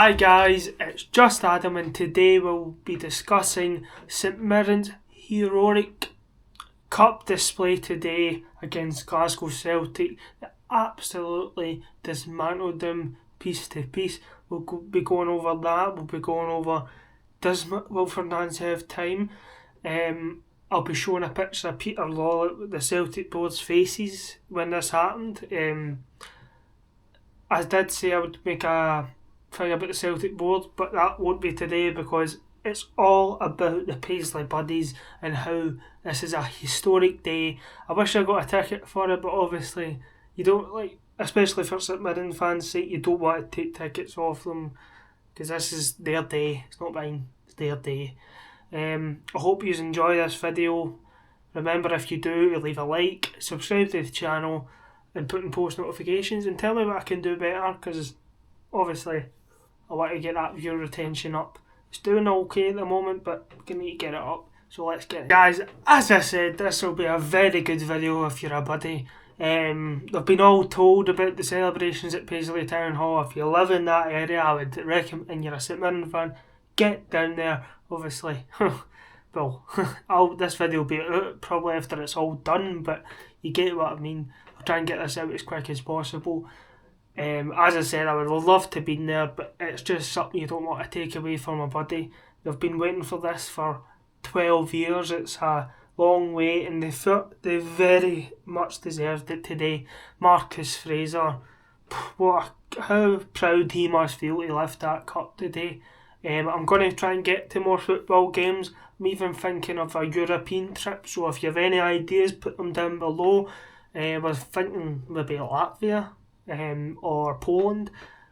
Hi guys, it's just Adam and today we'll be discussing St Mirren's heroic cup display today against Glasgow Celtic. They absolutely dismantled them piece to piece. Be going over that, we'll be going over does Wilfred Nancy have time. I'll be showing a picture of Peter Lawlett with the Celtic board's faces when this happened. I did say I would make a thing about the Celtic board, but that won't be today because it's all about the Paisley Buddies and how this is a historic day. I wish I got a ticket for it, but obviously you don't especially for St Mirren fans' sake, you don't want to take tickets off them because this is their day. It's not mine. It's their day. I hope you enjoy this video. Remember, if you do, leave a like, subscribe to the channel, and put in post notifications, and tell me what I can do better because obviously I want to get that viewer retention up. It's doing okay at the moment, but we need to get it up. So let's get it. Guys, as I said, this will be a very good video if you're a buddy. They've been all told about the celebrations at Paisley Town Hall. If you live in that area, I would recommend, and you're a St Mirren fan, get down there, obviously. Well, this video will be out probably after it's all done, but you get what I mean. I'll try and get this out as quick as possible. As I said, I would love to be there, but it's just something you don't want to take away from a buddy. They've been waiting for this for 12 years. It's a long wait, and they very much deserved it today. Marcus Fraser, how proud he must feel to lift that cup today. I'm going to try and get to more football games. I'm even thinking of a European trip, so if you have any ideas, put them down below. I was thinking maybe Latvia or Poland.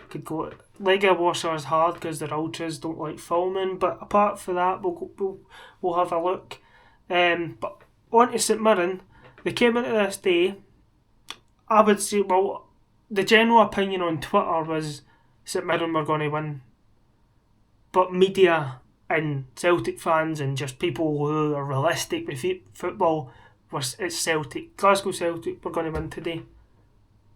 Could go. Legia Warsaw is hard because their ultras don't like filming, but apart from that, we'll have a look. But on to St Mirren, they came into this day. I would say, well, the general opinion on Twitter was St Mirren were going to win, but media and Celtic fans and just people who are realistic with football it's Celtic. Glasgow Celtic were going to win today,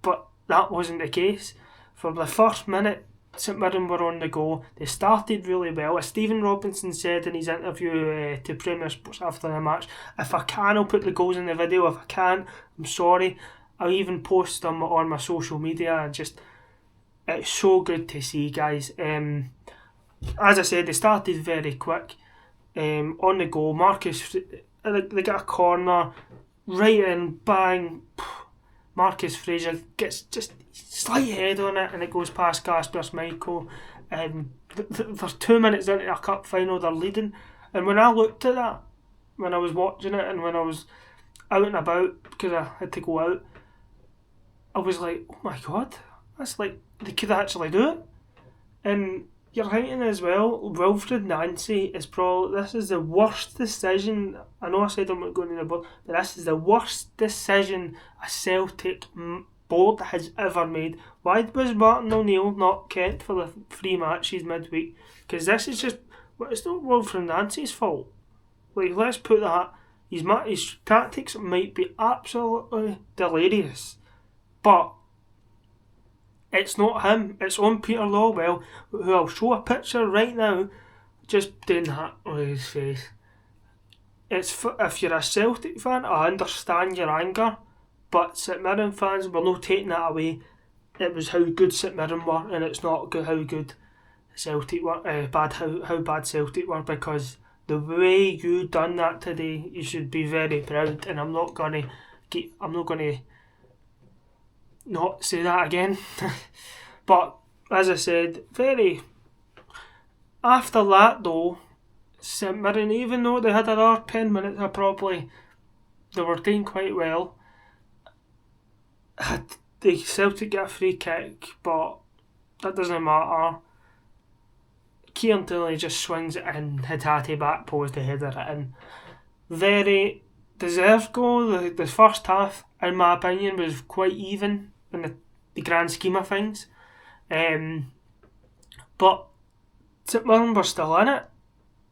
but that wasn't the case. For the first minute, St Mirren were on the go. They started really well. As Stephen Robinson said in his interview to Premier Sports after the match, if I can, I'll put the goals in the video. If I can't, I'm sorry. I'll even post them on my social media. It's so good to see, guys. As I said, they started very quick. On the go, Marcus, they got a corner, right in, bang. Marcus Fraser gets just slight head on it and it goes past Kasper Schmeichel. They're 2 minutes into a cup final, they're leading. And when I looked at that, when I was watching it and when I was out and about, because I had to go out, I was like, oh my god, that's like, they could actually do it. And you're thinking as well, Wilfred Nancy is probably, this is the worst decision. I know I said I'm not going to the board, but this is the worst decision a Celtic board has ever made. Why was Martin O'Neill not kept for the 3 matches midweek? Because this is just, it's not Wilfred Nancy's fault. Let's put that, his tactics might be absolutely delirious, but it's not him, it's on Peter Lawwell, who I'll show a picture right now, just doing that on his face. If you're a Celtic fan, I understand your anger, but St Mirren fans, we're not taking that away. It was how good St Mirren were, and it's not how good Celtic were, how bad Celtic were, because the way you done that today, you should be very proud, and I'm not gonna not say that again. But as I said, after that though, St Mirren, even though they had another 10 minutes, they were doing quite well. The Celtic get a free kick, but that doesn't matter. Kieran Tierney just swings it in, Hatate back post to header it in. Very deserved goal. The first half, in my opinion, was quite even in the grand scheme of things. But St Mirren were still in it,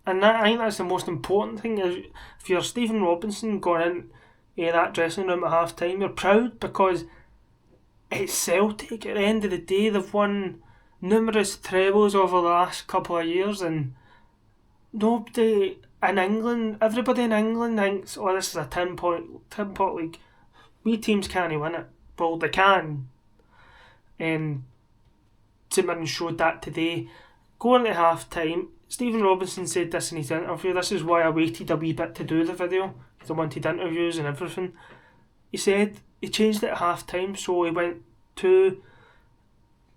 and I think that's the most important thing. Is if you're Stephen Robinson going into that dressing room at half time, you're proud because it's Celtic. At the end of the day, they've won numerous trebles over the last couple of years, and nobody in England, everybody in England thinks, oh, this is a 10 pot league. We teams can't win it. Well, they can. And St Mirren showed that today. Going to half time, Stephen Robinson said this in his interview. This is why I waited a wee bit to do the video, because I wanted interviews and everything. He said he changed it at half time, so he went to.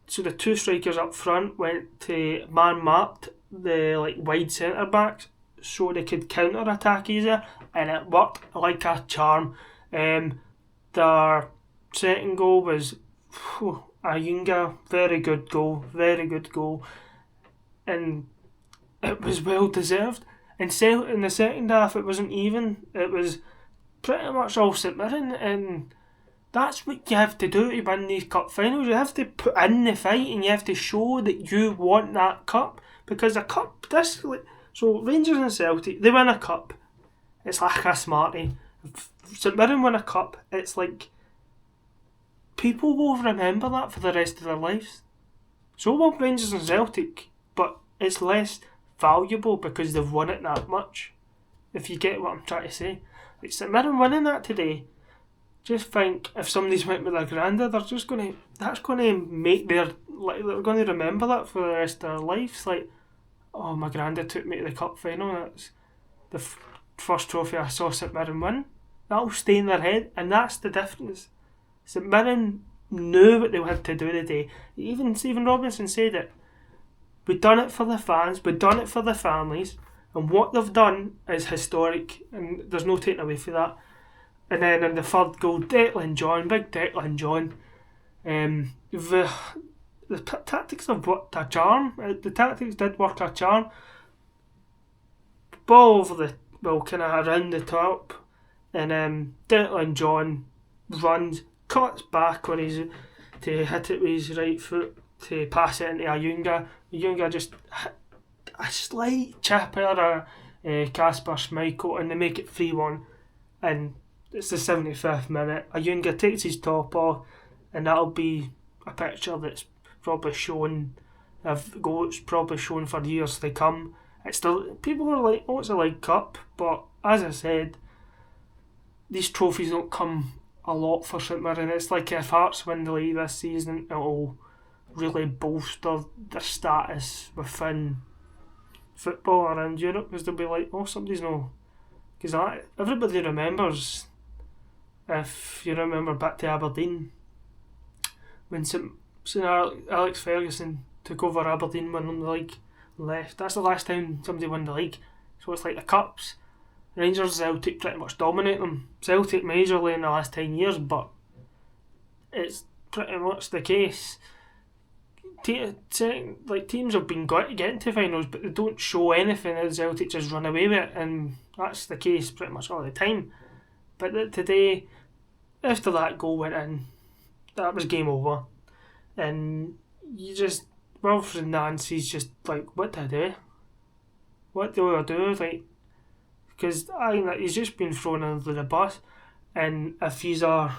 So the two strikers up front went to man marked the wide centre backs so they could counter attack easier, and it worked like a charm. Their second goal was Ayunga, very good goal, and it was well deserved. In the second half, it wasn't even. It was pretty much all St Mirren, and that's what you have to do to win these cup finals. You have to put in the fight, and you have to show that you want that cup, because a cup, so Rangers and Celtic, they win a cup, it's like a smartie. If St Mirren win a cup, it's like people will remember that for the rest of their lives. So will Rangers and Celtic, but it's less valuable because they've won it that much, if you get what I'm trying to say. Like St Mirren winning that today, just think if somebody's went with their grandad, that's going to make they're going to remember that for the rest of their lives. Like, oh, my grandad took me to the cup final, that's the first trophy I saw St Mirren win. That'll stay in their head, and that's the difference. St Mirren knew what they had to do today. Even Stephen Robinson said it. We've done it for the fans, we've done it for the families, and what they've done is historic, and there's no taking away from that. And then in the third goal, big Declan John. The tactics have worked a charm. The tactics did work a charm. Ball over kind of around the top, and Declan John runs, cuts back to hit it with his right foot to pass it into Ayunga. Ayunga just a slight chip out of Kasper Schmeichel, and they make it 3-1. And it's the 75th minute. Ayunga takes his top off, and that'll be a picture that's probably shown. It's probably shown for years to come. It's still, people are like, oh, it's a League Cup, but as I said, these trophies don't come a lot for St Mirren. It's like if Hearts win the league this season, it'll really bolster their status within football around Europe, because they'll be like, oh, somebody's no, because everybody remembers. If you remember back to Aberdeen, when Alex Ferguson took over Aberdeen, winning the league, left. That's the last time somebody won the league. So it's like the cups. Rangers, Celtic pretty much dominate them. Celtic majorly in the last 10 years, but it's pretty much the case. Teams have been getting to finals, but they don't show anything, and Celtic just run away with it, and that's the case pretty much all the time. But today, after that goal went in, that was game over. And Wilfred Nancy's just like, what do I do? What do I do? Like, because I think that he's just been thrown under the bus. And if he's our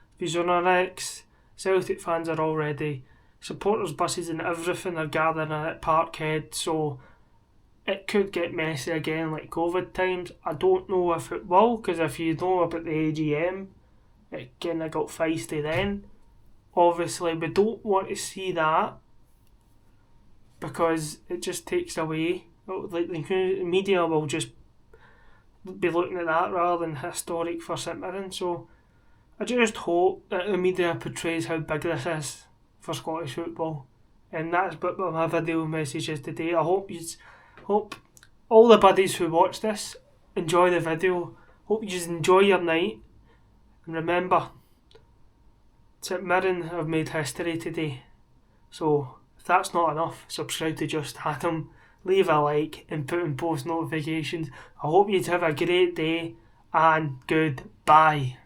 next, Celtic fans are already supporters buses and everything are gathering at Parkhead, so it could get messy again like COVID times. I don't know if it will, because if you know about the AGM, it kind of got feisty then. Obviously, we don't want to see that, because it just takes away. Like, the media will just be looking at that rather than historic for St Mirren. So I just hope that the media portrays how big this is for Scottish football, and that's what my video message is today. I hope all the buddies who watch this enjoy the video. Hope you enjoy your night, and remember, St Mirren have made history today. So if that's not enough, subscribe to Just Adam, leave a like, and put in post notifications. I hope you have a great day, and goodbye.